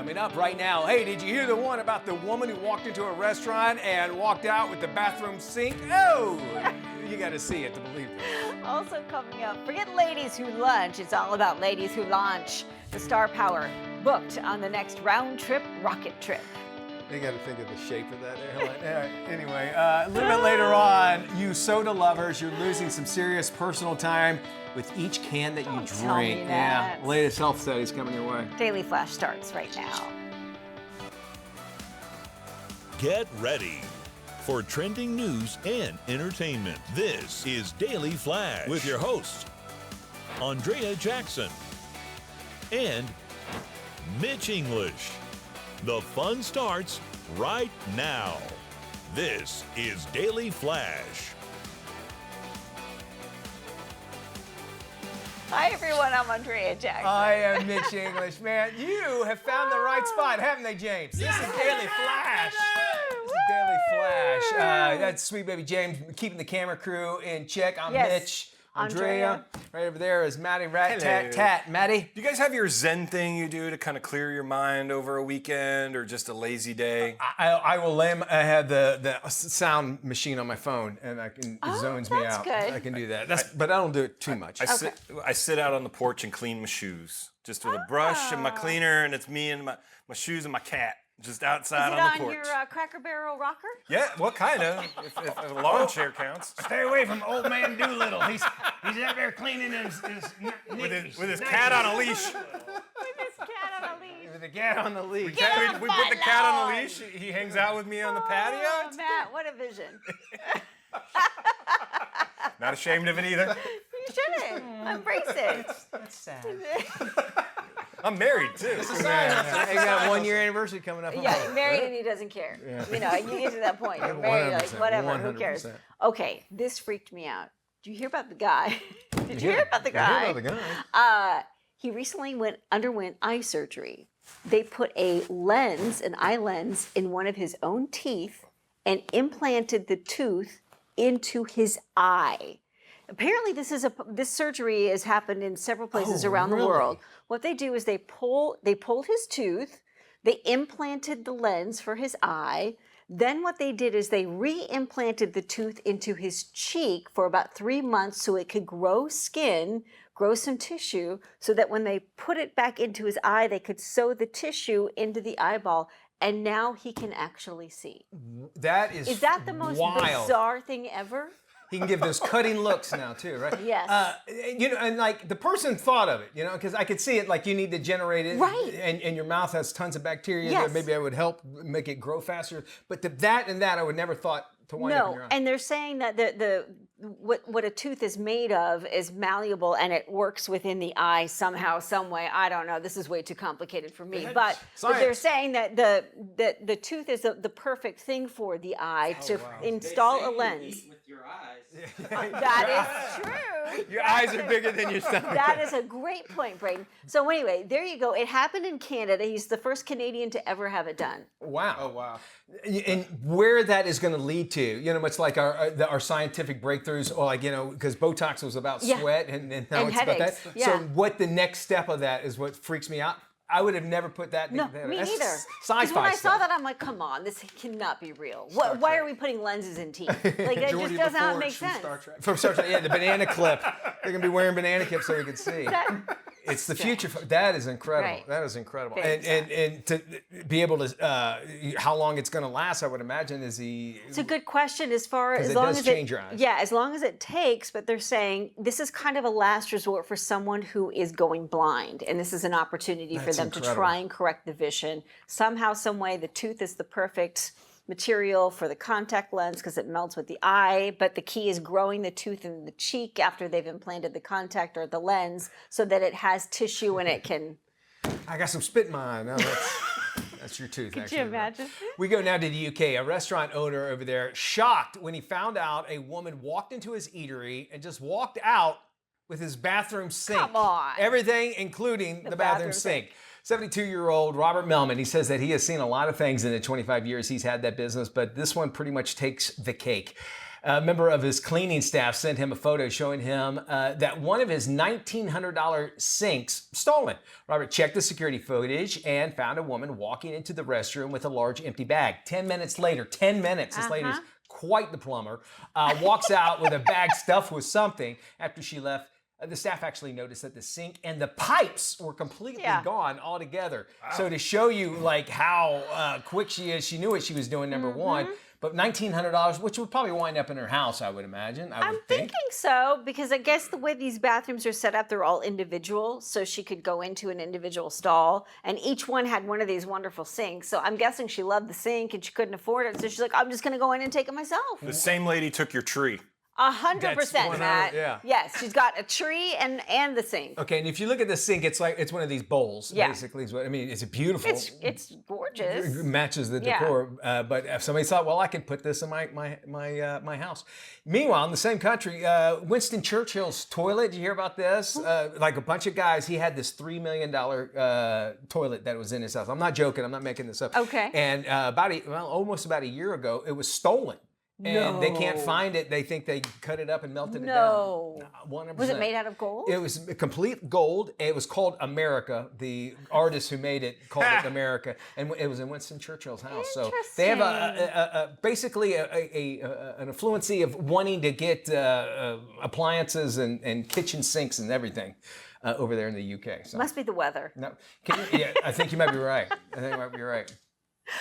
Coming up right now. Hey, did you hear the one about the woman who walked into a restaurant and walked out with the bathroom sink? Oh, you got to see it to believe it. Also coming up, forget ladies who lunch. It's all about ladies who launch. The Star Power booked on the next round trip rocket trip. You got to think of the shape of that airline. Anyway, a little bit later on, you soda lovers, you're losing some serious personal time with each can that you Don't drink. tell me that. Yeah, latest health studies coming your way. Daily Flash starts right now. Get ready for trending news and entertainment. This is Daily Flash with your hosts, Andrea Jackson and Mitch English. The fun starts right now. This is Daily Flash. Hi, everyone. I'm Andrea Jackson. I am Mitch English. Man, you have found the right spot, haven't they, James? This is Daily Flash. This is Daily Flash. That's sweet baby James keeping the camera crew in check. I'm Yes. Mitch. Andrea. Right over there is Maddie Rat Hello. Tat. Maddie. Do you guys have your Zen thing you do to kind of clear your mind over a weekend or just a lazy day? I will lay. I have the sound machine on my phone, and it zones me that's out. good. I can do that. But I don't do it too much. I sit out on the porch and clean my shoes, just with a brush and my cleaner, and it's me and my shoes and my cat just outside Is it on the on porch. your Cracker Barrel rocker? Yeah, what kind of? If a lawn chair counts. Stay away from old man Doolittle. He's out there cleaning his With his cat on a leash. With this cat on a leash. With the cat on the leash. We off put my the cat on lawn. the leash. He hangs out with me on the patio. Oh, Matt, what a vision. Not ashamed of it either. You shouldn't. Embrace it. That's sad. I'm married too. They got 1 year anniversary coming up. Yeah, married and he doesn't care. You know, you get to that point. You're married, like, 100%, whatever, who cares? 100%. Okay, this freaked me out. Did you hear about the guy? Did you hear about the I guy? hear about the guy. He recently underwent eye surgery. They put an eye lens in one of his own teeth and implanted the tooth into his eye. Apparently, this surgery has happened in several places around the world. What they do is they pulled his tooth, they implanted the lens for his eye. Then what they did is they re-implanted the tooth into his cheek for about 3 months so it could grow skin, grow some tissue, so that when they put it back into his eye, they could sew the tissue into the eyeball. And now he can actually see. That is Is that the most wild. bizarre thing ever? He can give those cutting looks now too, right? Yes. And like the person thought of it, because I could see it. Like you need to generate it, Right. And your mouth has tons of bacteria. Yes. That maybe I would help make it grow faster. But that I would never thought to wind up in your eye. And they're saying that what a tooth is made of is malleable and it works within the eye somehow, some way. I don't know. This is way too complicated for me. But they're Science. saying that the tooth is the perfect thing for the eye to install a lens. With your eyes. That is true. Your eyes are bigger than your stomach. That is a great point, Braden. So anyway, there you go. It happened in Canada. He's the first Canadian to ever have it done. Wow. Oh wow. And where that is going to lead to, much like our scientific breakthroughs, or like, because Botox was about Yeah. sweat and now And it's about headaches, that. yeah. So what the next step of that is what freaks me out. I would have never put that No, together. me That's neither. Sci-fi Because when I saw stuff. that, I'm like, come on, this cannot be real. Why are we putting lenses in teeth? Like, that just does not make sense. From Star Trek, yeah, the banana clip. They're gonna be wearing banana clips so you can see. It's the future. That is incredible. Right. That is incredible. Very And to be able to, how long it's gonna last, I would imagine, is It's a good question as far 'Cause as it long does as change your eyes. Yeah, as long as it takes, but they're saying this is kind of a last resort for someone who is going blind. And this is an opportunity for That's them to incredible. try and correct the vision. Somehow, some way, the tooth is the perfect material for the contact lens because it melts with the eye, but the key is growing the tooth in the cheek after they've implanted the contact or the lens so that it has tissue and it can. I got some spit in my eye. No, that's your tooth. Could you imagine? We go now to the UK. A restaurant owner over there shocked when he found out a woman walked into his eatery and just walked out with his bathroom sink. Come on. Everything, including the bathroom sink. 72-year-old Robert Melman, he says that he has seen a lot of things in the 25 years he's had that business, but this one pretty much takes the cake. A member of his cleaning staff sent him a photo showing him that one of his $1,900 sinks stolen. Robert checked the security footage and found a woman walking into the restroom with a large empty bag. 10 minutes later, 10 minutes, this lady's quite the plumber, walks out with a bag stuffed with something. After she left, the staff actually noticed that the sink and the pipes were completely gone altogether. Wow. So to show you like how quick she is, she knew what she was doing, number one. But $1,900, which would probably wind up in her house, I would imagine. I'm thinking so, because I guess the way these bathrooms are set up, they're all individual, so she could go into an individual stall, and each one had one of these wonderful sinks. So I'm guessing she loved the sink and she couldn't afford it, so she's like, I'm just going to go in and take it myself. The same lady took your tree. 100%, Matt. Yeah. Yes, she's got a tree and the sink. Okay, and if you look at the sink, it's one of these bowls. Yeah. Basically, is what I mean. It's a beautiful. It's gorgeous. It matches the decor. But if somebody thought, well, I could put this in my house. Meanwhile, in the same country, Winston Churchill's toilet. Did you hear about this? Like a bunch of guys, he had this $3 million toilet that was in his house. I'm not joking. I'm not making this up. Okay. And almost about a year ago, it was stolen. And they can't find it. They think they cut it up and melted it down. 100%. Was it made out of gold? It was complete gold. It was called America. The artist who made it called it America, and it was in Winston Churchill's house. So they have basically an affluency of wanting to get appliances and kitchen sinks and everything over there in the UK. So. Must be the weather. No, I think you might be right.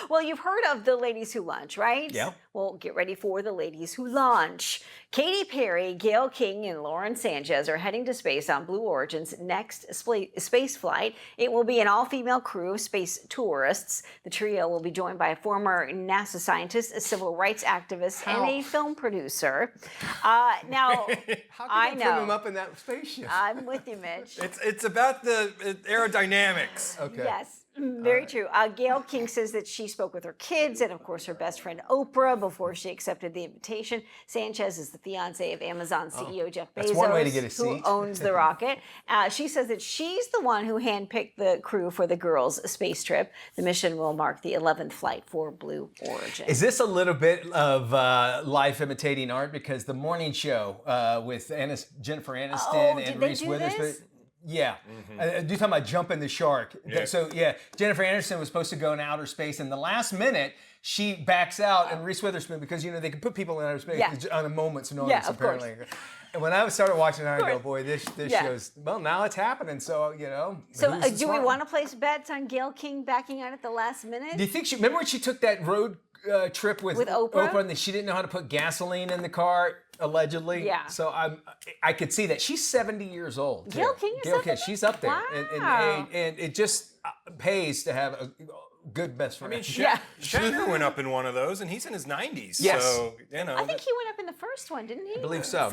Well, you've heard of the ladies who lunch, right? Yeah. Well, get ready for the ladies who launch. Katy Perry, Gayle King, and Lauren Sanchez are heading to space on Blue Origin's next space flight. It will be an all-female crew of space tourists. The trio will be joined by a former NASA scientist, a civil rights activist, and a film producer. Now, how can I put them up in that spaceship? I'm with you, Mitch. It's about the aerodynamics. Okay. Yes. Very true. Gayle King says that she spoke with her kids and, of course, her best friend Oprah before she accepted the invitation. Sanchez is the fiance of Amazon CEO Jeff Bezos, that's one way to get a who seat. owns the rocket. She says that she's the one who handpicked the crew for the girls' space trip. The mission will mark the 11th flight for Blue Origin. Is this a little bit of life imitating art? Because the morning show with Jennifer Aniston and Reese Witherspoon. This? Yeah. You're talking about jumping the shark. Yeah. So, Jennifer Aniston was supposed to go in outer space, and the last minute, she backs out, and Reese Witherspoon, because, they can put people in outer space on a moment's notice, apparently. Course. And when I started watching it, I go, boy, this show's, well, now it's happening, so, So, do we want to place bets on Gayle King backing out at the last minute? Do you think remember when she took that road trip with Oprah? And she didn't know how to put gasoline in the car, allegedly? Yeah. So I could see that. She's 70 years old. Gayle King is 70? She's up there Wow. in age, and it just pays to have a good best friend. I mean, Shatner went up in one of those, and he's in his 90s. Yes. So, I think he went up in the first one, didn't he? I believe so.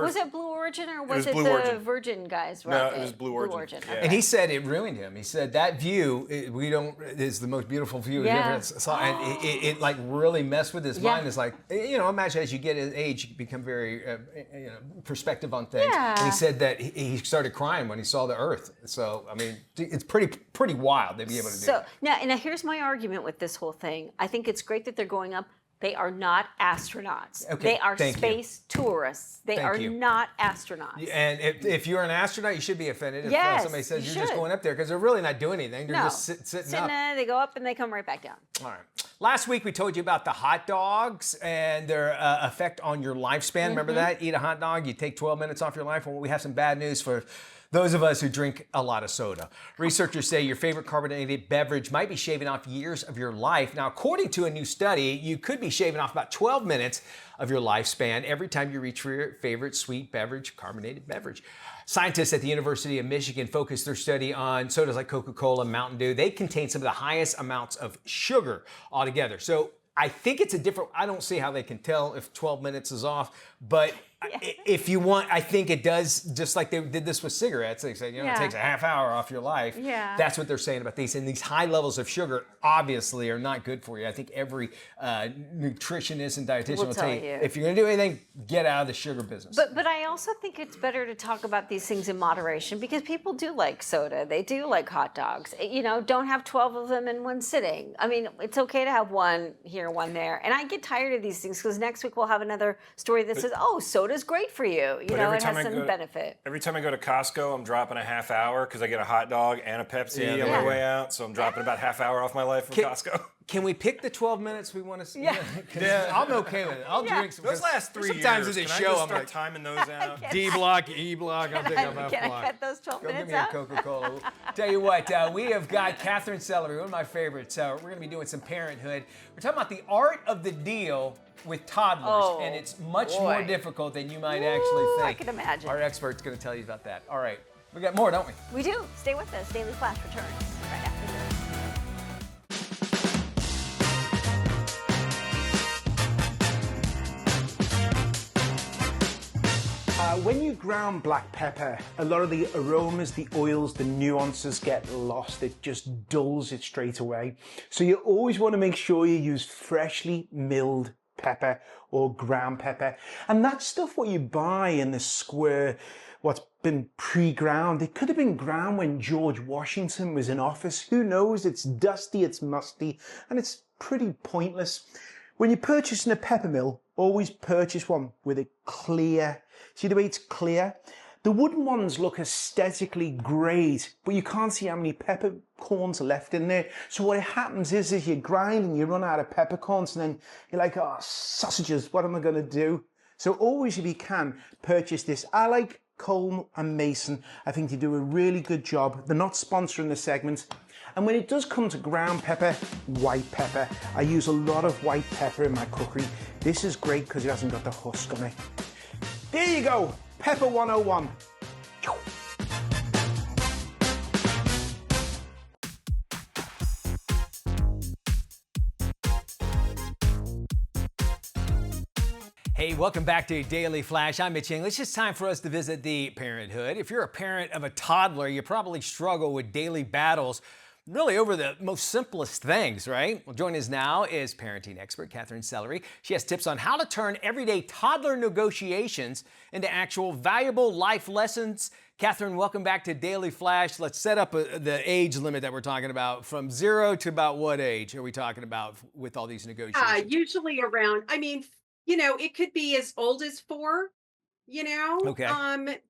Was it Blue Origin or was it Blue the Origin. Virgin guys? No, it was Blue Origin. Okay. And he said it ruined him. He said that view is the most beautiful view he ever saw, and it like really messed with his mind. It's like imagine as you get his age, you become very perspective on things. Yeah. And he said that he started crying when he saw the Earth. So I mean, it's pretty wild to be able to do that. Now here's my argument with this whole thing. I think it's great that they're going up. They are not astronauts. Okay, they are thank space tourists. They are not astronauts. And if you're an astronaut, you should be offended if somebody says you're just going up there, because they're really not doing anything. They're just sitting up. There, they go up and they come right back down. All right. Last week we told you about the hot dogs and their effect on your lifespan. Remember that? Eat a hot dog, you take 12 minutes off your life. Well, we have some bad news for those of us who drink a lot of soda. Researchers say your favorite carbonated beverage might be shaving off years of your life. Now, according to a new study, you could be shaving off about 12 minutes of your lifespan every time you reach for your favorite sweet beverage, carbonated beverage. Scientists at the University of Michigan focused their study on sodas like Coca-Cola and Mountain Dew. They contain some of the highest amounts of sugar altogether. So I think it's I don't see how they can tell if 12 minutes is off, but If you want, I think it does, just like they did this with cigarettes. They say, it Yeah. takes a half hour off your life. Yeah. That's what they're saying about these. And these high levels of sugar obviously are not good for you. I think every nutritionist and dietitian Will will tell tell you, you. if you're going to do anything, get out of the sugar business. But I also think it's better to talk about these things in moderation because people do like soda. They do like hot dogs. Don't have 12 of them in one sitting. I mean, it's okay to have one here, one there. And I get tired of these things because next week we'll have another story that says, oh, soda's great for you. It has some benefit. Every time I go to Costco, I'm dropping a half hour because I get a hot dog and a Pepsi on my way out. So I'm dropping about half hour off my life from Costco. Can we pick the 12 minutes we want to see? Yeah. I'm okay with it. I'll drink some. Those last 3 years. Sometimes as a can I show, just I'm start like, timing those out. D block, E block, I'll take up F Can I block. cut those 12 Go give minutes me a out? Coca-Cola. Tell you what, we have got Catherine Celery, one of my favorites. We're going to be doing some parenthood. We're talking about the art of the deal with toddlers, Oh, and it's much boy. more difficult than you might actually think. I can imagine. Our expert's going to tell you about that. All right, we got more, don't we? We do. Stay with us. Daily Flash returns right after this. When you ground black pepper, a lot of the aromas, the oils, the nuances get lost. It just dulls it straight away. So you always want to make sure you use freshly milled pepper or ground pepper. And that's stuff what you buy in the square, what's been pre-ground. It could have been ground when George Washington was in office. Who knows? It's dusty, it's musty, and it's pretty pointless. When you're purchasing a pepper mill, always purchase one with a clear. See the way it's clear? The wooden ones look aesthetically great, but you can't see how many peppercorns are left in there. So what happens is you grind and you run out of peppercorns, and then you're like, oh, sausages, what am I going to do? So always, if you can, purchase this. I like Coleman and Mason. I think they do a really good job. They're not sponsoring the segment. And when it does come to ground pepper, white pepper, I use a lot of white pepper in my cookery. This is great because it hasn't got the husk on it. There you go, Pepper 101. Hey, welcome back to Daily Flash. I'm Mitch English. It's time for us to visit the parenthood. If you're a parent of a toddler, you probably struggle with daily battles really over the most simplest things, right? Well, joining us now is parenting expert Catherine Celery. She has tips on how to turn everyday toddler negotiations into actual valuable life lessons. Catherine, welcome back to Daily Flash. Let's set up the age limit that we're talking about. From 0 to about what age are we talking about with all these negotiations? Usually around, it could be as old as 4, Okay. but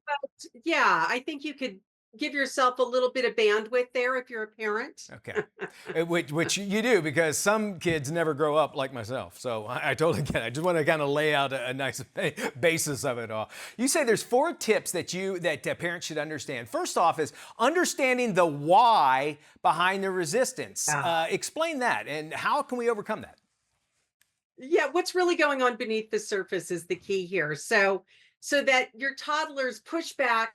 yeah, I think you could give yourself a little bit of bandwidth there if you're a parent. Okay, which you do, because some kids never grow up like myself. So I totally get it. I just want to kind of lay out a nice basis of it all. You say there's 4 tips that parents should understand. First off is understanding the why behind the resistance. Explain that, and how can we overcome that? Yeah, what's really going on beneath the surface is the key here. So that your toddlers push back,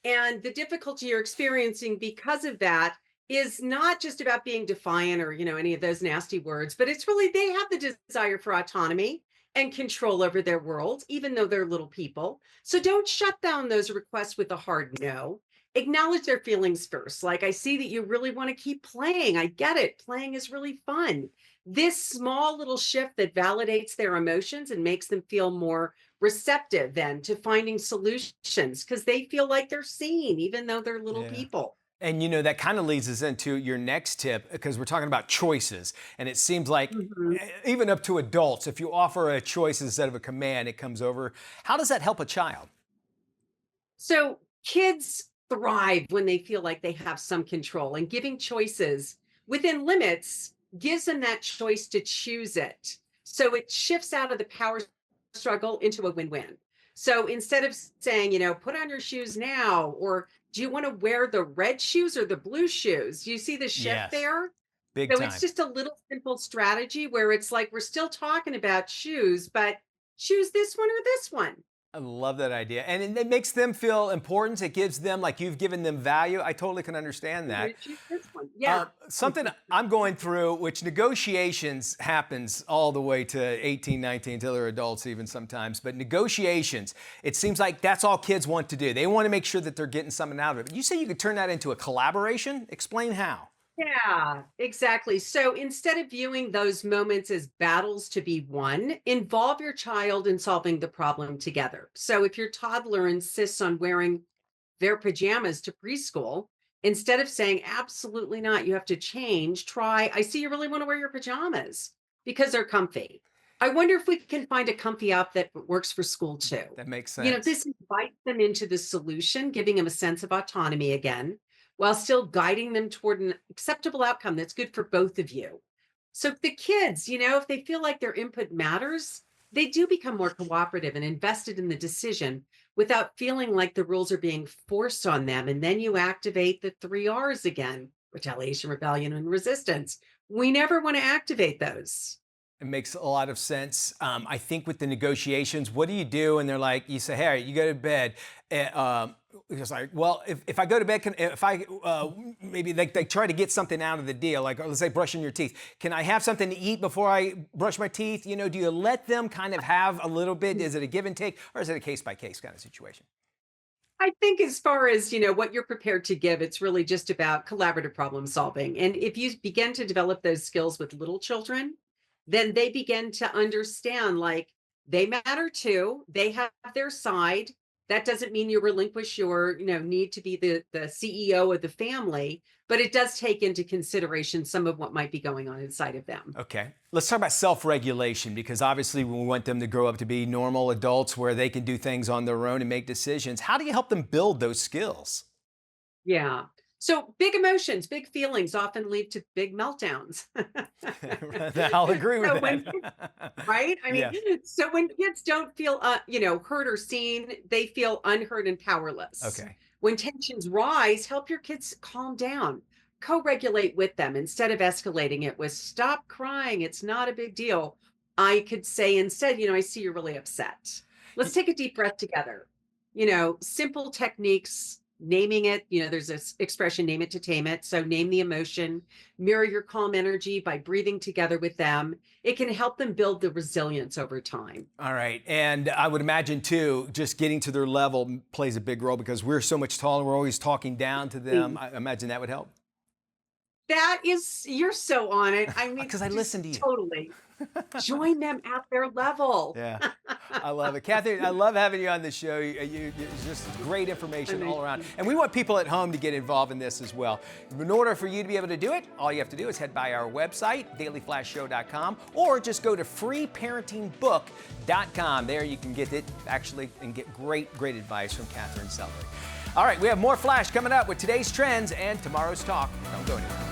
and the difficulty you're experiencing because of that is not just about being defiant or, any of those nasty words, but it's really they have the desire for autonomy and control over their world, even though they're little people. So don't shut down those requests with a hard no. Acknowledge their feelings first. Like, I see that you really want to keep playing. I get it. Playing is really fun. This small little shift that validates their emotions and makes them feel more receptive then to finding solutions, because they feel like they're seen, even though they're little people. And that kind of leads us into your next tip, because we're talking about choices. And it seems like even up to adults, if you offer a choice instead of a command, it comes over. How does that help a child? So kids thrive when they feel like they have some control, and giving choices within limits gives them that choice to choose it. So it shifts out of the power struggle into a win-win. So instead of saying, put on your shoes now, or do you want to wear the red shoes or the blue shoes? You see the shift there? Big So time. it's just a little simple strategy where it's like, we're still talking about shoes, but choose this one or this one. I love that idea. And it makes them feel important. It gives them, like you've given them value. I totally can understand that. This one. Yeah. Something I'm going through, which negotiations happens all the way to 18, 19, until they're adults even sometimes. But negotiations, it seems like that's all kids want to do. They want to make sure that they're getting something out of it. But you say you could turn that into a collaboration? Explain how. Yeah, exactly. So instead of viewing those moments as battles to be won, involve your child in solving the problem together. So if your toddler insists on wearing their pajamas to preschool, instead of saying, absolutely not, you have to change, try, I see you really want to wear your pajamas because they're comfy. I wonder if we can find a comfy outfit that works for school too. That makes sense. You know, this invites them into the solution, giving them a sense of autonomy again, while still guiding them toward an acceptable outcome that's good for both of you. So the kids, you know, if they feel like their input matters, they do become more cooperative and invested in the decision without feeling like the rules are being forced on them. And then you activate the 3 R's again: retaliation, rebellion, and resistance. We never want to activate those. It makes a lot of sense. I think with the negotiations, what do you do? And they're like, you say, hey, you go to bed. It's like, well, if I go to bed, maybe they try to get something out of the deal, like let's say brushing your teeth. Can I have something to eat before I brush my teeth? You know, do you let them kind of have a little bit? Is it a give and take, or is it a case by case kind of situation? I think as far as, you know, what you're prepared to give, it's really just about collaborative problem solving. And if you begin to develop those skills with little children, then they begin to understand, like, they matter too. They have their side. That doesn't mean you relinquish your, you know, need to be the CEO of the family, but it does take into consideration some of what might be going on inside of them. Okay. Let's talk about self-regulation, because obviously we want them to grow up to be normal adults where they can do things on their own and make decisions. How do you help them build those skills? Yeah. So big emotions, big feelings often lead to big meltdowns. I'll agree with So that. when right? I mean, Yeah. so when kids don't feel, you know, heard or seen, they feel unheard and powerless. Okay. When tensions rise, help your kids calm down. Co-regulate with them instead of escalating it with "stop crying, it's not a big deal." I could say instead, you know, "I see you're really upset. Let's take a deep breath together." You know, simple techniques, naming it, you know, there's this expression, name it to tame it. So name the emotion, mirror your calm energy by breathing together with them. It can help them build the resilience over time. All right. And I would imagine, too, just getting to their level plays a big role, because we're so much taller. We're always talking down to them. I imagine that would help. That is, you're so on it. I mean, Because I just listen to you. Totally. Join them at their level. Yeah, I love it. Catherine, I love having you on the show. It's just great information all around. And we want people at home to get involved in this as well. In order for you to be able to do it, all you have to do is head by our website, dailyflashshow.com, or just go to freeparentingbook.com. There you can get it actually and get great advice from Catherine Sellers. All right, we have more Flash coming up with today's trends and tomorrow's talk. Don't go anywhere.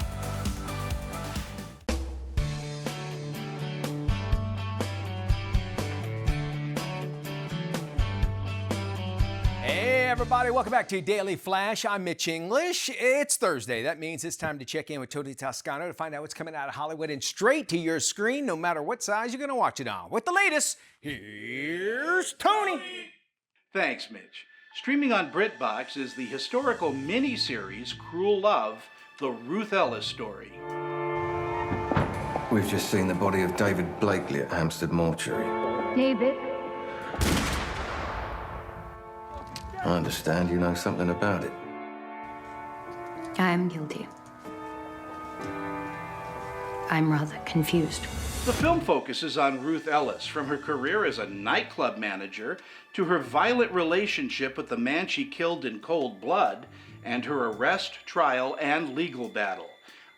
Hey everybody, welcome back to Daily Flash. I'm Mitch English. It's Thursday. That means it's time to check in with Tony Toscano to find out what's coming out of Hollywood and straight to your screen, no matter what size you're going to watch it on. With the latest, here's Tony. Thanks, Mitch. Streaming on BritBox is the historical mini-series Cruel Love, the Ruth Ellis story. We've just seen the body of David Blakely at Hampstead Mortuary. David? I understand you know something about it. I am guilty. I'm rather confused. The film focuses on Ruth Ellis, from her career as a nightclub manager to her violent relationship with the man she killed in cold blood, and her arrest, trial, and legal battle.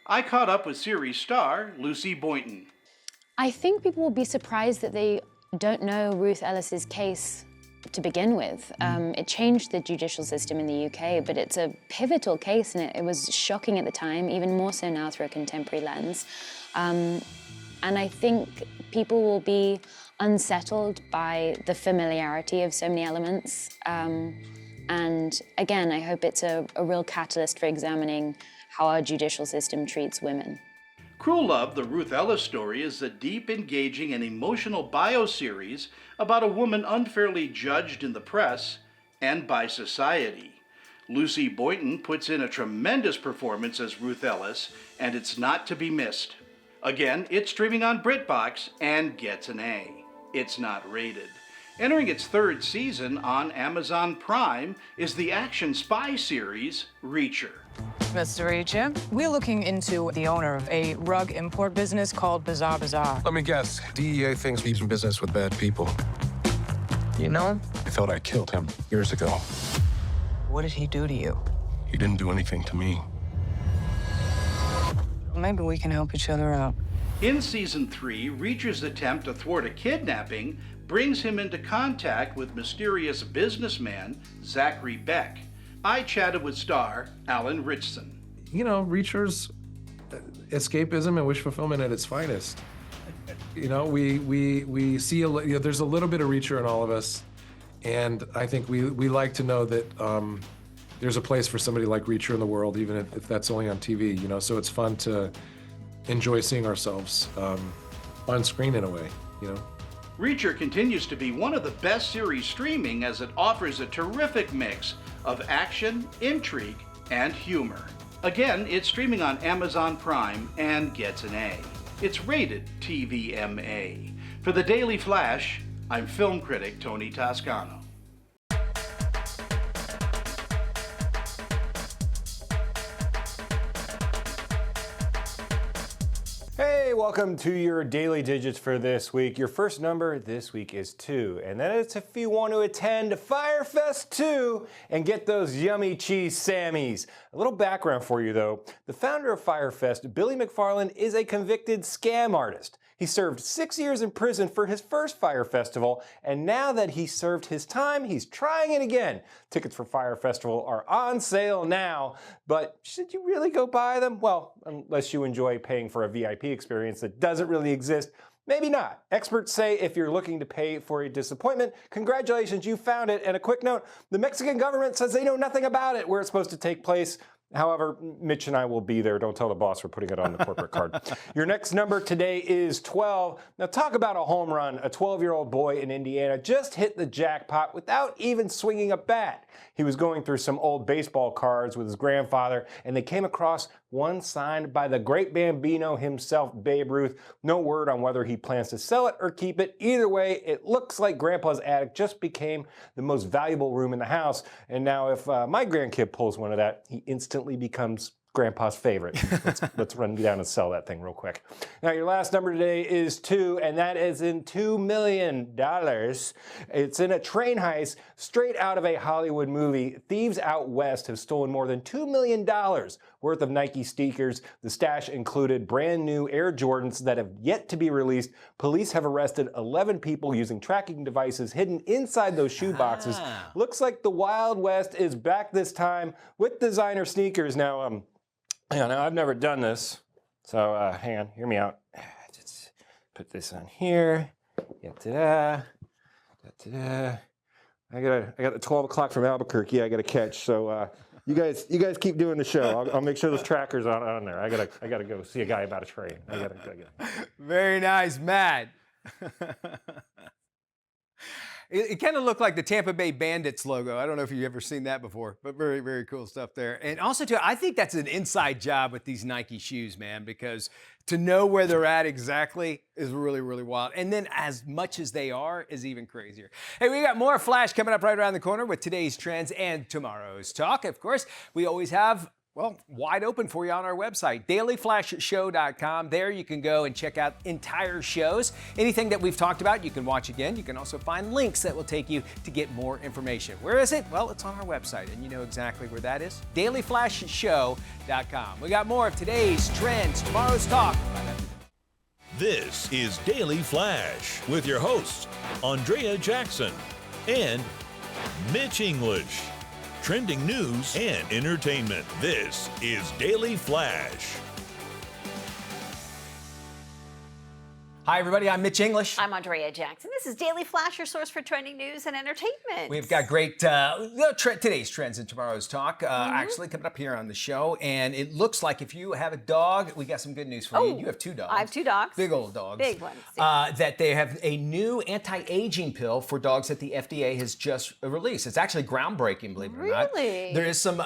I caught up with series star Lucy Boynton. I think people will be surprised that they don't know Ruth Ellis's case to begin with. It changed the judicial system in the UK, but it's a pivotal case, and it was shocking at the time, even more so now through a contemporary lens. And I think people will be unsettled by the familiarity of so many elements. And again, I hope it's a real catalyst for examining how our judicial system treats women. Cruel Love, the Ruth Ellis story, is a deep, engaging, and emotional bio-series about a woman unfairly judged in the press and by society. Lucy Boynton puts in a tremendous performance as Ruth Ellis, and it's not to be missed. Again, it's streaming on BritBox and gets an A. It's not rated. Entering its third season on Amazon Prime is the action spy series Reacher. Mr. Reacher, we're looking into the owner of a rug import business called Bazaar Bazaar. Let me guess. DEA thinks he's in business with bad people. You know him? I thought I killed him years ago. What did he do to you? He didn't do anything to me. Maybe we can help each other out. In Season 3, Reacher's attempt to thwart a kidnapping brings him into contact with mysterious businessman Zachary Beck. I chatted with star Alan Richson. You know, Reacher's escapism and wish fulfillment at its finest. You know, we see there's a little bit of Reacher in all of us, and I think we like to know that there's a place for somebody like Reacher in the world, even if that's only on TV. You know, so it's fun to enjoy seeing ourselves on screen in a way. You know. Reacher continues to be one of the best series streaming as it offers a terrific mix of action, intrigue, and humor. Again, it's streaming on Amazon Prime and gets an A. It's rated TVMA. For the Daily Flash, I'm film critic Tony Toscano. Hey, welcome to your daily digits for this week. Your first number this week is 2, and that is if you want to attend Firefest 2 and get those yummy cheese Sammies. A little background for you though. The founder of Firefest, Billy McFarland, is a convicted scam artist. He served 6 years in prison for his first Fire Festival, and now that he's served his time, he's trying it again. Tickets for Fire Festival are on sale now, but should you really go buy them? Well, unless you enjoy paying for a VIP experience that doesn't really exist, maybe not. Experts say if you're looking to pay for a disappointment, congratulations, you found it. And a quick note, the Mexican government says they know nothing about it, where it's supposed to take place. However, Mitch and I will be there. Don't tell the boss we're putting it on the corporate card. Your next number today is 12. Now talk about a home run. A 12-year-old boy in Indiana just hit the jackpot without even swinging a bat. He was going through some old baseball cards with his grandfather, and they came across one signed by the great Bambino himself, Babe Ruth. No word on whether he plans to sell it or keep it. Either way, it looks like Grandpa's attic just became the most valuable room in the house. And now if my grandkid pulls one of that, he instantly becomes Grandpa's favorite. Let's run down and sell that thing real quick. Now your last number today is 2, and that is in $2 million. It's in a train heist straight out of a Hollywood movie. Thieves out west have stolen more than $2 million worth of Nike sneakers. The stash included brand new Air Jordans that have yet to be released. Police have arrested 11 people using tracking devices hidden inside those shoe boxes. Looks like the Wild West is back this time with designer sneakers. Now, I've never done this, so hang on, hear me out. Just put this on here. I got the 12 o'clock from Albuquerque I got to catch. So you guys keep doing the show. I'll make sure those trackers are on there. I gotta go see a guy about a train. I gotta. Very nice, Matt. It kind of looked like the Tampa Bay Bandits logo. I don't know if you've ever seen that before, but very, very cool stuff there. And also, too, I think that's an inside job with these Nike shoes, man, because to know where they're at exactly is really, really wild. And then as much as they are is even crazier. Hey, we got more Flash coming up right around the corner with today's trends and tomorrow's talk. Of course, we always have wide open for you on our website, dailyflashshow.com. There you can go and check out entire shows. Anything that we've talked about, you can watch again. You can also find links that will take you to get more information. Where is it? Well, it's on our website, and you know exactly where that is, dailyflashshow.com. We got more of today's trends, tomorrow's talk. This is Daily Flash with your hosts, Andrea Jackson and Mitch English. Trending news and entertainment. This is Daily Flash. Hi, everybody. I'm Mitch English. I'm Andrea Jackson. This is Daily Flash, your source for trending news and entertainment. We've got great today's trends and tomorrow's talk actually coming up here on the show. And it looks like if you have a dog, we got some good news for you. You have 2 dogs. I have 2 dogs. Big old dogs. Big ones. That they have a new anti-aging pill for dogs that the FDA has just released. It's actually groundbreaking, believe it or not. Really? There is some...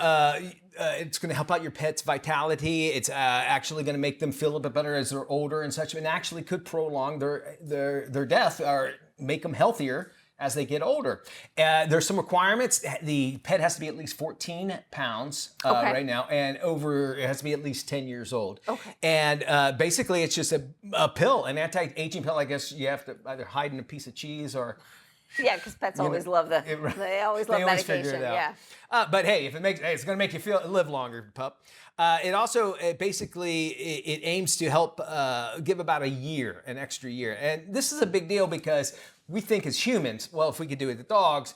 it's going to help out your pet's vitality. It's actually going to make them feel a bit better as they're older and such, and actually could prolong their death or make them healthier as they get older. There's some requirements. The pet has to be at least 14 pounds right now, and it has to be at least 10 years old. Okay. And basically, it's just a pill, an anti-aging pill. I guess you have to either hide in a piece of cheese or... Yeah, because pets always love they always love medication. Figure it out. Yeah. But hey, if it's going to make you live longer, pup. It also basically it aims to help give about an extra year, and this is a big deal because we think as humans, well, if we could do it to dogs.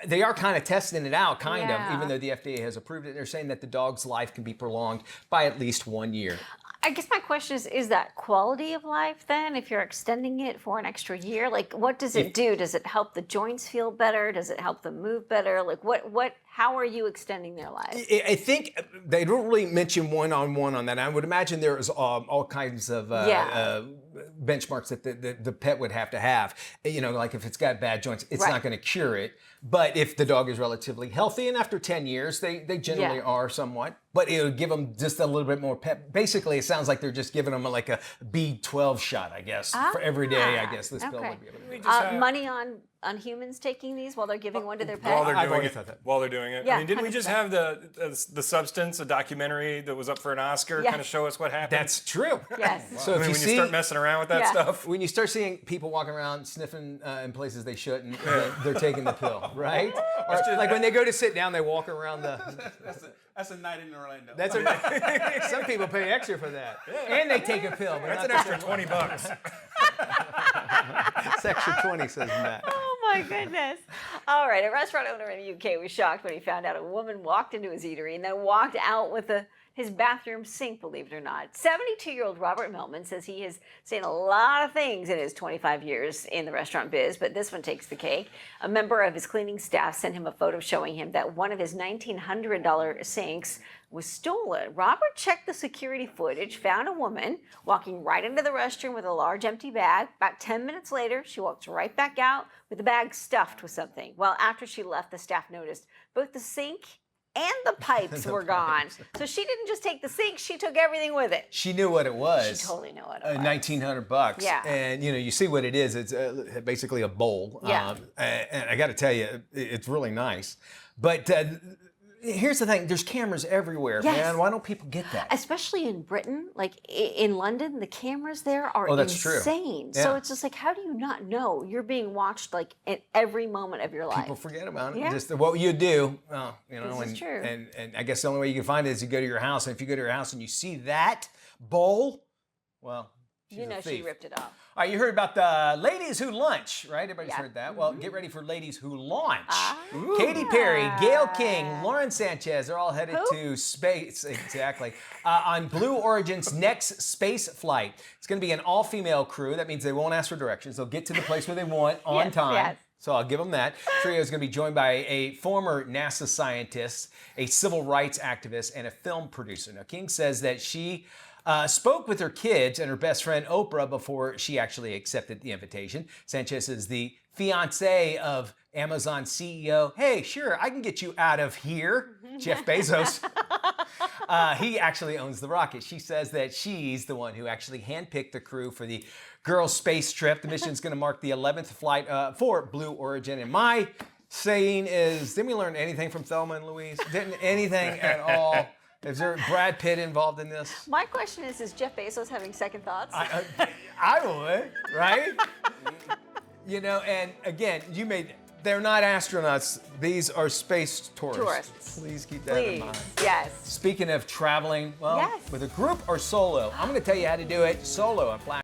They are kind of testing it out, even though the FDA has approved it. They're saying that the dog's life can be prolonged by at least 1 year. I guess my question is that quality of life then, if you're extending it for an extra year? Like, what does it do? Does it help the joints feel better? Does it help them move better? Like, how are you extending their lives? I think they don't really mention one-on-one on that. I would imagine there's all kinds of benchmarks that the pet would have to have. You know, like if it's got bad joints, it's not going to cure it. But if the dog is relatively healthy, and after 10 years, they generally are somewhat, but it would give them just a little bit more pep. Basically, it sounds like they're just giving them like a B12 shot, I guess, for every day, I guess this pill would be able to do. Money on humans taking these while they're giving one to their pet? While they're doing it. Yeah, I mean, didn't we just 100%. have the Substance, a documentary that was up for an Oscar, kind of show us what happened? That's true. Yes. So I mean, when you start messing around with that stuff. When you start seeing people walking around sniffing in places they shouldn't, they're taking the pill, right? Or like when they go to sit down, they walk around the... That's a night in Orlando. Some people pay extra for that. And they take a pill. But that's an extra $20. It's extra 20, says Matt. Oh my goodness. All right, a restaurant owner in the UK was shocked when he found out a woman walked into his eatery and then walked out with his bathroom sink, believe it or not. 72-year-old Robert Melman says he has seen a lot of things in his 25 years in the restaurant biz, but this one takes the cake. A member of his cleaning staff sent him a photo showing him that one of his $1,900 sinks was stolen. Robert checked the security footage, found a woman walking right into the restroom with a large empty bag. About 10 minutes later, she walks right back out with the bag stuffed with something. Well, after she left, the staff noticed both the sink and the pipes were gone. So she didn't just take the sink, she took everything with it. She knew what it was. She totally knew what it was. $1,900. Yeah. And you see what it is. It's basically a bowl. Yeah. And I got to tell you, it's really nice. But here's the thing, there's cameras everywhere, man. Why don't people get that? Especially in Britain, like in London, the cameras there are insane. Yeah. So it's just like, how do you not know you're being watched like at every moment of your life? People forget about it. Yeah. Just what you do, This is true. And I guess the only way you can find it is you go to your house. And if you go to your house and you see that bowl, well, she's a thief. She ripped it off. All right, you heard about the ladies who lunch, right? Everybody's heard that. Well, get ready for ladies who launch. Katy Perry, Gayle King, Lauren Sanchez, they're all headed to space, exactly, on Blue Origin's next space flight. It's going to be an all-female crew. That means they won't ask for directions. They'll get to the place where they want on time. Yes. So I'll give them that. Trio is going to be joined by a former NASA scientist, a civil rights activist, and a film producer. Now, King says that she spoke with her kids and her best friend Oprah before she actually accepted the invitation. Sanchez is the fiance of Amazon CEO. Hey, sure, I can get you out of here, Jeff Bezos. He actually owns the rocket. She says that she's the one who actually handpicked the crew for the girls' space trip. The mission is going to mark the 11th flight for Blue Origin. And my saying is, didn't we learn anything from Thelma and Louise? Didn't anything at all. Is there Brad Pitt involved in this? My question is Jeff Bezos having second thoughts? I would, right? And again, they're not astronauts. These are space tourists. Please keep that in mind. Yes. Speaking of traveling, with a group or solo, I'm going to tell you how to do it solo on Flash.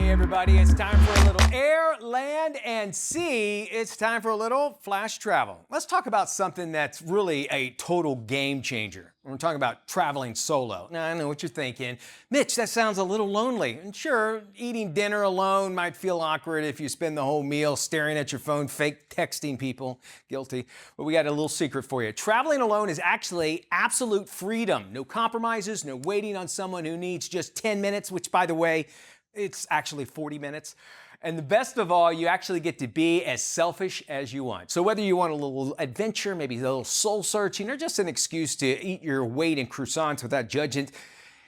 Hey everybody, it's time for a little air air, land, and sea, it's time for a little flash travel. Let's talk about something that's really a total game changer. We're talking about traveling solo. Now, I know what you're thinking. Mitch, that sounds a little lonely. And sure, eating dinner alone might feel awkward if you spend the whole meal staring at your phone, fake texting people. Guilty. But we got a little secret for you. Traveling alone is actually absolute freedom. No compromises, no waiting on someone who needs just 10 minutes, which, by the way, it's actually 40 minutes. And the best of all, you actually get to be as selfish as you want. So whether you want a little adventure, maybe a little soul searching, or just an excuse to eat your weight in croissants without judgment,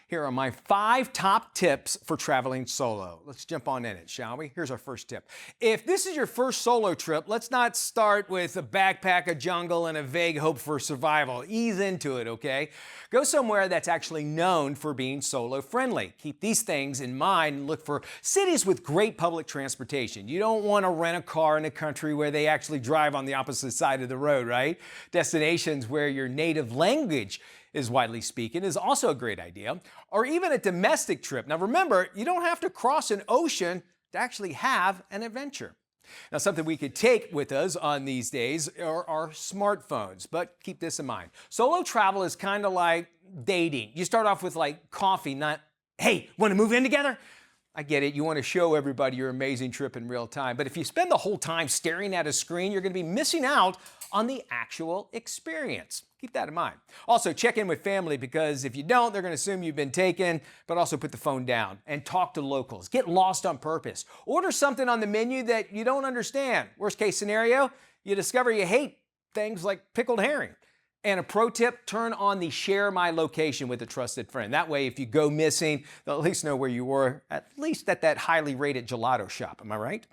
here are my 5 top tips for traveling solo. Let's jump on in it, shall we? Here's our first tip. If this is your first solo trip, let's not start with a backpack, a jungle, and a vague hope for survival. Ease into it, okay? Go somewhere that's actually known for being solo friendly. Keep these things in mind and look for cities with great public transportation. You don't want to rent a car in a country where they actually drive on the opposite side of the road, right? Destinations where your native language is widely speaking is also a great idea, or even a domestic trip. Now remember, you don't have to cross an ocean to actually have an adventure. Now something we could take with us on these days are our smartphones, but keep this in mind. Solo travel is kind of like dating. You start off with like coffee, not, hey, want to move in together? I get it, you want to show everybody your amazing trip in real time, but if you spend the whole time staring at a screen, you're going to be missing out on the actual experience. Keep that in mind. Also, check in with family because if you don't, they're going to assume you've been taken, but also put the phone down and talk to locals. Get lost on purpose. Order something on the menu that you don't understand. Worst case scenario, you discover you hate things like pickled herring. And a pro tip, turn on the share my location with a trusted friend. That way, if you go missing, they'll at least know where you were, at least at that highly rated gelato shop. Am I right?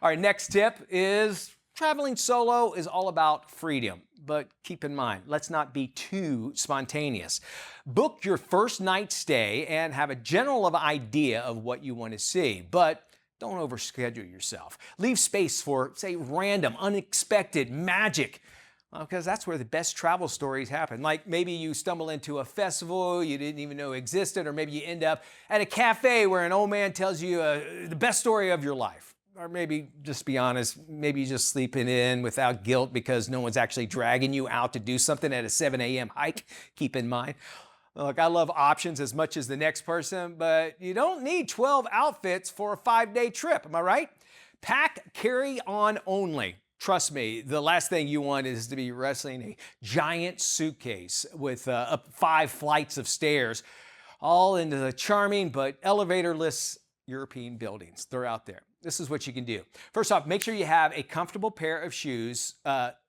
All right, next tip is traveling solo is all about freedom. But keep in mind, let's not be too spontaneous. Book your first night stay and have a general idea of what you want to see, but don't overschedule yourself. Leave space for, say, random, unexpected magic, because that's where the best travel stories happen. Like maybe you stumble into a festival you didn't even know existed, or maybe you end up at a cafe where an old man tells you the best story of your life. Or maybe, just be honest, maybe you're just sleeping in without guilt because no one's actually dragging you out to do something at a 7 a.m. hike. Keep in mind. Look, I love options as much as the next person, but you don't need 12 outfits for a 5-day trip. Am I right? Pack carry-on only. Trust me, the last thing you want is to be wrestling a giant suitcase with 5 flights of stairs, all into the charming but elevator-less European buildings. They're out there. This is what you can do. First off, make sure you have a comfortable pair of shoes,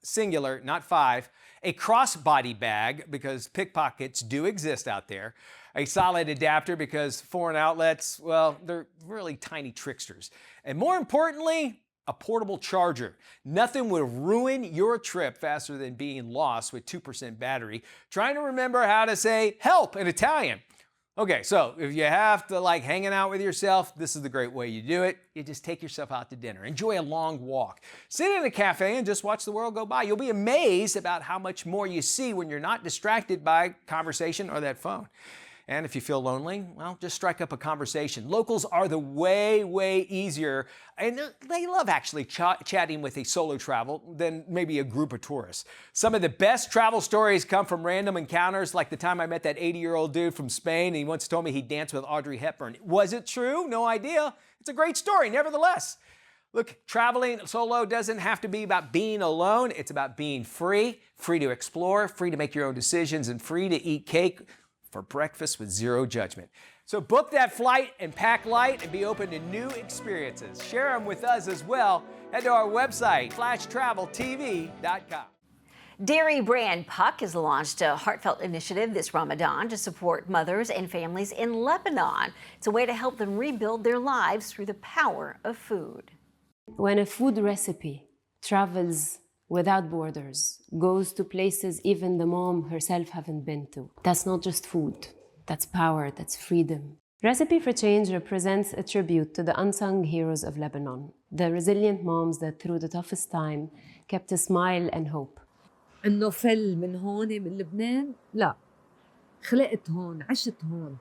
singular, not 5, a crossbody bag, because pickpockets do exist out there, a solid adapter, because foreign outlets, well, they're really tiny tricksters. And more importantly, a portable charger. Nothing will ruin your trip faster than being lost with 2% battery, trying to remember how to say help in Italian. Okay, so if you have to like hanging out with yourself, this is the great way you do it. You just take yourself out to dinner. Enjoy a long walk. Sit in a cafe and just watch the world go by. You'll be amazed about how much more you see when you're not distracted by conversation or that phone. And if you feel lonely, well, just strike up a conversation. Locals are the way easier, and they love actually chatting with a solo travel than maybe a group of tourists. Some of the best travel stories come from random encounters, like the time I met that 80-year-old dude from Spain, and he once told me he danced with Audrey Hepburn. Was it true? No idea. It's a great story, nevertheless. Look, traveling solo doesn't have to be about being alone. It's about being free to explore, free to make your own decisions, and free to eat cake for breakfast with zero judgment. So book that flight and pack light and be open to new experiences. Share them with us as well. Head to our website, flashtraveltv.com. Dairy brand Puck has launched a heartfelt initiative this Ramadan to support mothers and families in Lebanon. It's a way to help them rebuild their lives through the power of food. When a food recipe travels without borders, goes to places even the mom herself haven't been to, that's not just food, that's power, that's freedom. Recipe for Change represents a tribute to the unsung heroes of Lebanon, the resilient moms that through the toughest time kept a smile and hope. إنه فل من هون من لبنان؟ لا، خلقت هون، عشت هون،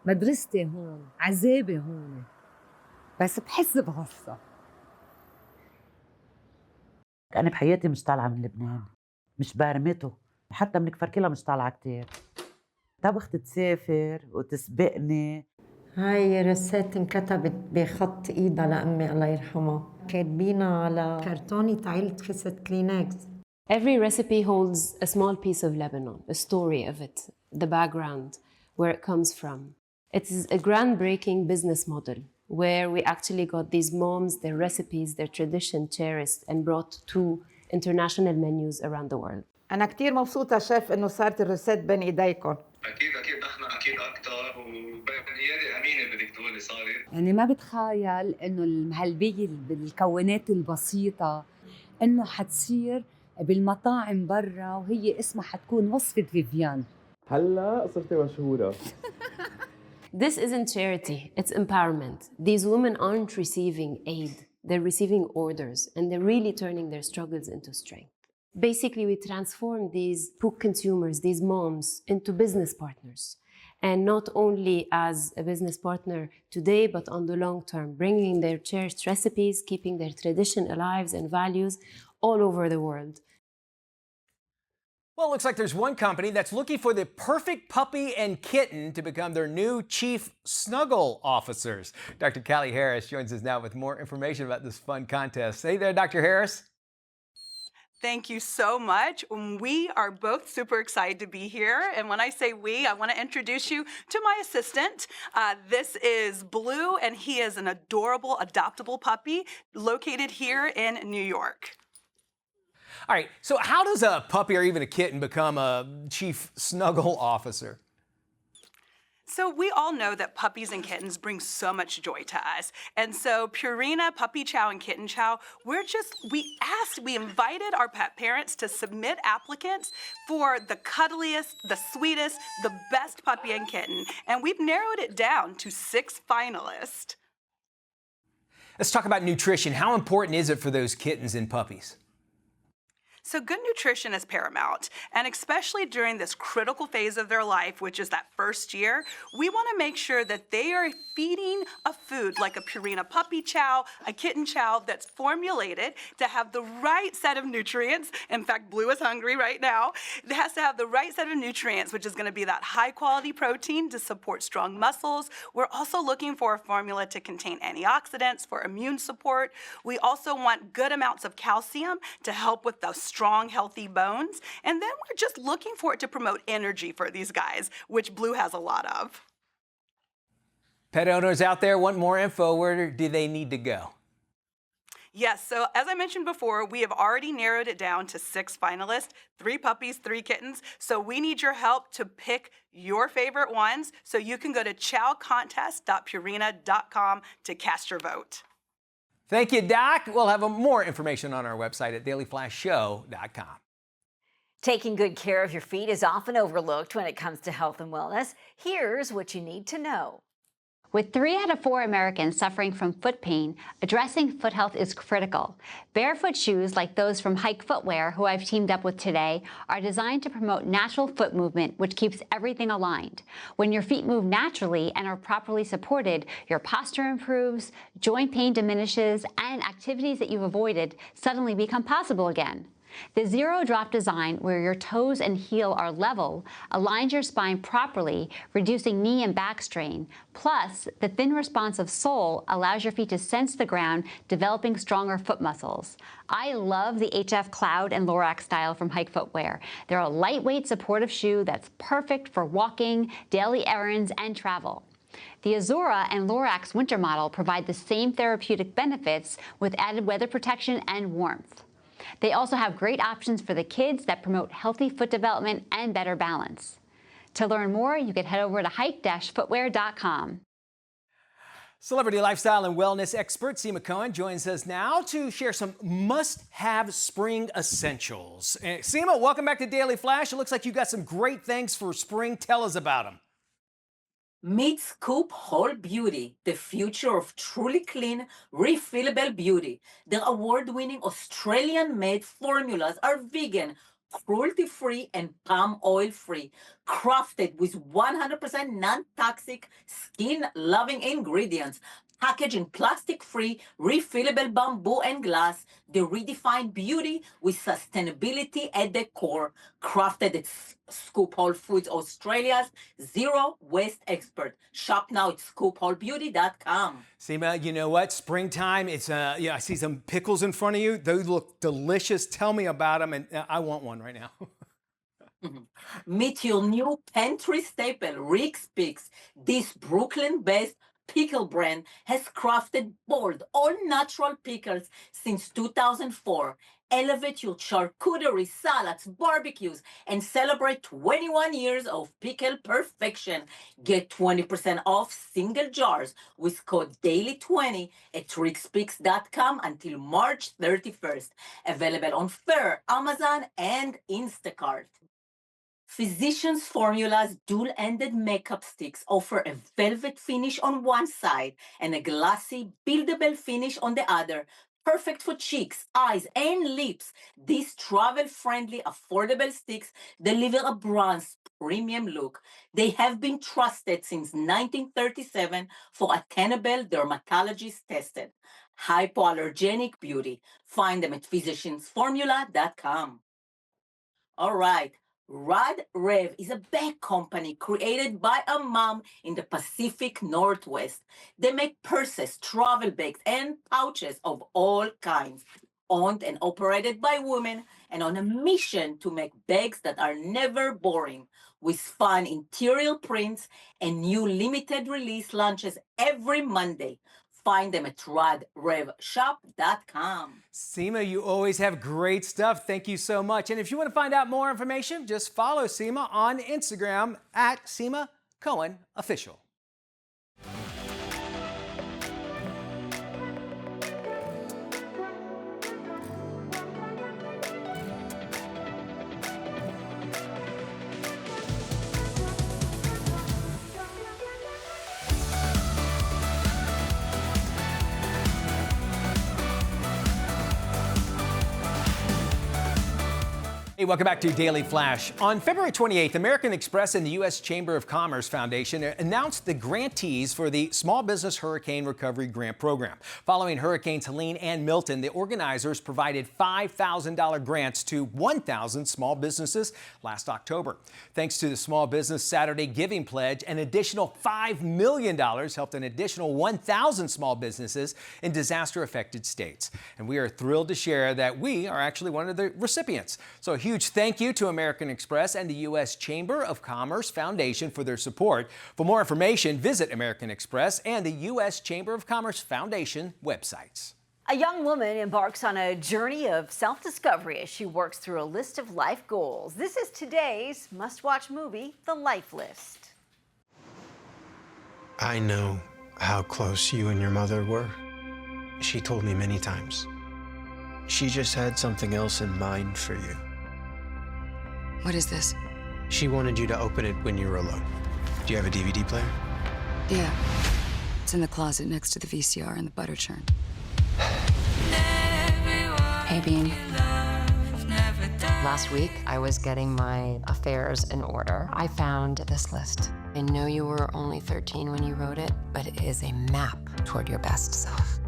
مدرستي هون، عذابي هون، بس بحس بغصة. أنا بحياتي مش طالعة من لبنان، مش بارمته، حتى من كفركلها مش طالعة كتير. طبخت تسافر وتسبقني. هاي رسالة انكتبت بخط ايدها لأمي الله يرحمها، كاتبينها على كرتونة عيلة خسة كلينكس. Every recipe holds a small piece of Lebanon, a story of it, the background, where it comes from. It is a groundbreaking business model where we actually got these moms, their recipes, their tradition cherished and brought to international menus around the world. أنا كتير مبسوطة شيف إنه صارت الريسيت بين إيديكم. أكيد نحن أكتر وبنيادي أمينة بدك تقولي صارت. يعني ما بتخيل إنه هالبي بالكونات البسيطة إنه حتصير بالمطاعم برا وهي اسمها حتكون وصفة فيفيان. هلا صرتي مشهورة. This isn't charity, it's empowerment. These women aren't receiving aid, they're receiving orders, and they're really turning their struggles into strength. Basically, we transform these poor consumers, these moms, into business partners. And not only as a business partner today, but on the long term, bringing their cherished recipes, keeping their tradition alive and values all over the world. Well, it looks like there's one company that's looking for the perfect puppy and kitten to become their new chief snuggle officers. Dr. Callie Harris joins us now with more information about this fun contest. Hey there, Dr. Harris. Thank you so much. We are both super excited to be here. And when I say we, I want to introduce you to my assistant. This is Blue, and he is an adorable, adoptable puppy located here in New York. All right, so how does a puppy or even a kitten become a chief snuggle officer? So we all know that puppies and kittens bring so much joy to us. And so Purina Puppy Chow and Kitten Chow, we invited our pet parents to submit applicants for the cuddliest, the sweetest, the best puppy and kitten. And we've narrowed it down to 6 finalists. Let's talk about nutrition. How important is it for those kittens and puppies? So good nutrition is paramount, and especially during this critical phase of their life, which is that first year, we want to make sure that they are feeding a food like a Purina Puppy Chow, a Kitten Chow that's formulated to have the right set of nutrients. In fact, Blue is hungry right now. It has to have the right set of nutrients, which is going to be that high quality protein to support strong muscles. We're also looking for a formula to contain antioxidants for immune support. We also want good amounts of calcium to help with the strong, healthy bones. And then we're just looking for it to promote energy for these guys, which Blue has a lot of. Pet owners out there want more info. Where do they need to go? Yes, so as I mentioned before, we have already narrowed it down to 6 finalists, 3 puppies, 3 kittens. So we need your help to pick your favorite ones. So you can go to chowcontest.purina.com to cast your vote. Thank you, Doc. We'll have more information on our website at dailyflashshow.com. Taking good care of your feet is often overlooked when it comes to health and wellness. Here's what you need to know. With 3 out of 4 Americans suffering from foot pain, addressing foot health is critical. Barefoot shoes like those from Hike Footwear, who I've teamed up with today, are designed to promote natural foot movement, which keeps everything aligned. When your feet move naturally and are properly supported, your posture improves, joint pain diminishes, and activities that you've avoided suddenly become possible again. The zero-drop design, where your toes and heel are level, aligns your spine properly, reducing knee and back strain. Plus, the thin responsive sole allows your feet to sense the ground, developing stronger foot muscles. I love the HF Cloud and Lorax style from Hike Footwear. They're a lightweight, supportive shoe that's perfect for walking, daily errands, and travel. The Azura and Lorax winter model provide the same therapeutic benefits with added weather protection and warmth. They also have great options for the kids that promote healthy foot development and better balance. To learn more, you can head over to hike-footwear.com. Celebrity lifestyle and wellness expert Seema Cohen joins us now to share some must-have spring essentials. Seema, welcome back to Daily Flash. It looks like you got some great things for spring. Tell us about them. Meet Scoop Whole Beauty, the future of truly clean, refillable beauty. Their award-winning Australian-made formulas are vegan, cruelty-free, and palm oil-free, crafted with 100% non-toxic, skin-loving ingredients, Packaged in plastic-free, refillable bamboo and glass, they redefine beauty with sustainability at the core. Crafted at Scoop Whole Foods, Australia's zero waste expert. Shop now at scoopwholebeauty.com. Seema, you know what? Springtime. It's I see some pickles in front of you. Those look delicious. Tell me about them, and I want one right now. Meet your new pantry staple, Rick's Picks. This Brooklyn-based pickle brand has crafted bold, all-natural pickles since 2004. Elevate your charcuterie, salads, barbecues, and celebrate 21 years of pickle perfection. Get 20% off single jars with code DAILY20 at rickspicks.com until March 31st. Available on Faire, Amazon, and Instacart. Physicians Formula's dual-ended makeup sticks offer a velvet finish on one side and a glossy, buildable finish on the other. Perfect for cheeks, eyes, and lips. These travel-friendly, affordable sticks deliver a bronze premium look. They have been trusted since 1937 for attainable dermatologist-tested, hypoallergenic beauty. Find them at physiciansformula.com. All right. Rad Rev is a bag company created by a mom in the Pacific Northwest. They make purses, travel bags, and pouches of all kinds, owned and operated by women, and on a mission to make bags that are never boring, with fun interior prints and new limited release launches every Monday. Find them at radrevshop.com. Seema, you always have great stuff. Thank you so much. And if you want to find out more information, just follow Seema on Instagram at Seema Cohen Official. Hey, welcome back to Daily Flash. On February 28th, American Express and the U.S. Chamber of Commerce Foundation announced the grantees for the Small Business Hurricane Recovery Grant Program. Following Hurricanes Helene and Milton, the organizers provided $5,000 grants to 1,000 small businesses last October. Thanks to the Small Business Saturday Giving Pledge, an additional $5 million helped an additional 1,000 small businesses in disaster-affected states. And we are thrilled to share that we are actually one of the recipients. So a huge thank you to American Express and the U.S. Chamber of Commerce Foundation for their support. For more information, visit American Express and the U.S. Chamber of Commerce Foundation websites. A young woman embarks on a journey of self-discovery as she works through a list of life goals. This is today's must-watch movie, The Life List. I know how close you and your mother were. She told me many times. She just had something else in mind for you. What is this? She wanted you to open it when you were alone. Do you have a DVD player? Yeah. It's in the closet next to the VCR and the butter churn. Hey, Bean. Last week, I was getting my affairs in order. I found this list. I know you were only 13 when you wrote it, but it is a map toward your best self.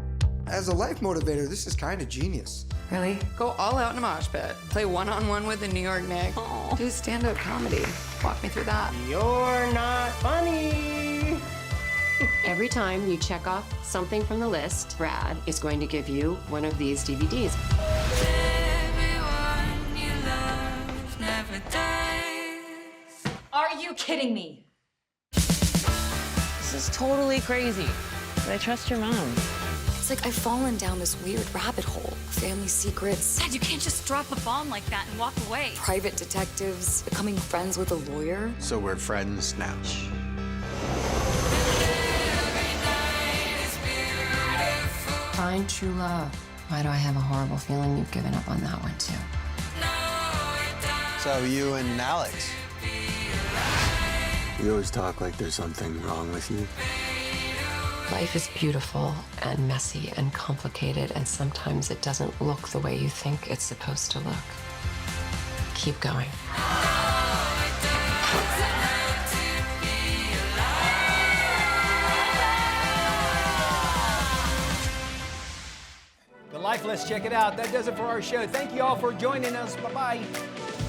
As a life motivator, this is kind of genius. Really? Go all out in a mosh pit. Play one-on-one with the New York Knicks. Do stand-up comedy. Walk me through that. You're not funny. Every time you check off something from the list, Brad is going to give you one of these DVDs. Are you kidding me? This is totally crazy, but I trust your mom. It's like I've fallen down this weird rabbit hole. Family secrets. Dad, you can't just drop a bomb like that and walk away. Private detectives, becoming friends with a lawyer. So we're friends now. Find true love. Why do I have a horrible feeling you've given up on that one too? So you and Alex? You always talk like there's something wrong with you. Life is beautiful and messy and complicated, and sometimes it doesn't look the way you think it's supposed to look. Keep going. life. Let's check it out. That does it for our show. Thank you all for joining us. Bye-bye.